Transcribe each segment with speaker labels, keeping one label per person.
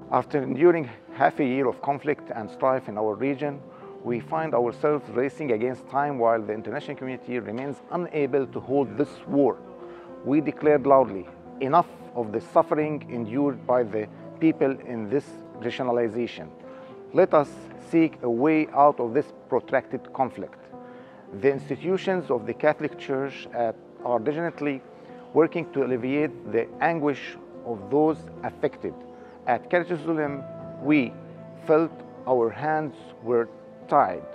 Speaker 1: After enduring half a year of conflict and strife in our region, we find ourselves racing against time while the international community remains unable to hold this war. We declared loudly, enough of the suffering endured by the people in this regionalization. Let us seek a way out of this protracted conflict. The institutions of the Catholic Church are diligently working to alleviate the anguish of those affected. At Caritas, we felt our hands were tied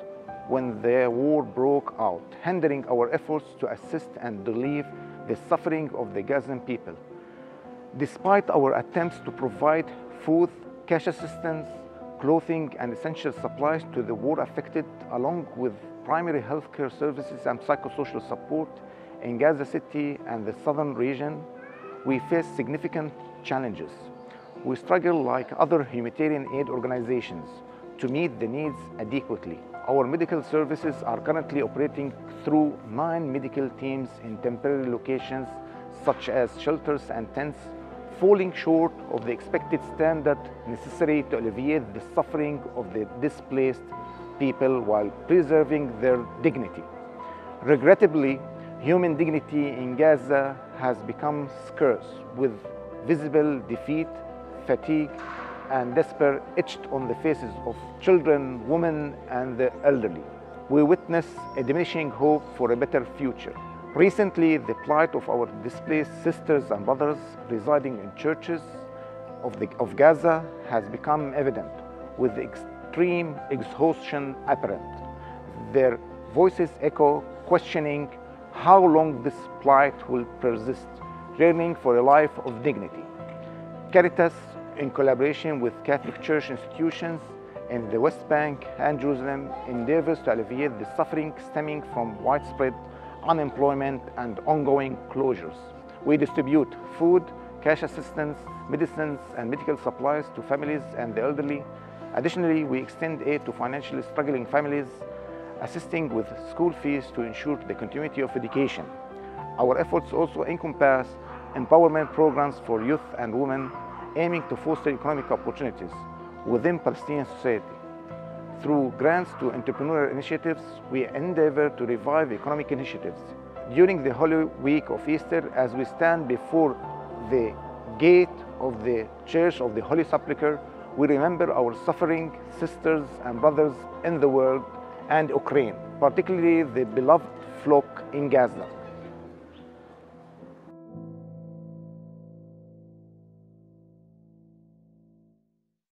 Speaker 1: when the war broke out, hindering our efforts to assist and relieve the suffering of the Gazan people. Despite our attempts to provide food, cash assistance, clothing, and essential supplies to the war-affected, along with primary healthcare services and psychosocial support in Gaza City and the southern region, we face significant challenges. We struggle like other humanitarian aid organizations to meet the needs adequately. Our medical services are currently operating through 9 medical teams in temporary locations such as shelters and tents, falling short of the expected standard necessary to alleviate the suffering of the displaced people while preserving their dignity. Regrettably, human dignity in Gaza has become scarce, with visible defeat, fatigue, and despair etched on the faces of children, women, and the elderly. We witness a diminishing hope for a better future. Recently, the plight of our displaced sisters and brothers residing in churches of Gaza has become evident, with extreme exhaustion apparent. Their voices echo, questioning how long this plight will persist, yearning for a life of dignity. Caritas, in collaboration with Catholic Church institutions in the West Bank and Jerusalem, endeavors to alleviate the suffering stemming from widespread unemployment and ongoing closures. We distribute food, cash assistance, medicines, and medical supplies to families and the elderly. Additionally, we extend aid to financially struggling families, assisting with school fees to ensure the continuity of education. Our efforts also encompass empowerment programs for youth and women, aiming to foster economic opportunities within Palestinian society. Through grants to entrepreneurial initiatives, we endeavor to revive economic initiatives. During the Holy Week of Easter, as we stand before the gate of the Church of the Holy Sepulchre, we remember our suffering sisters and brothers in the world and Ukraine, particularly the beloved flock in Gaza.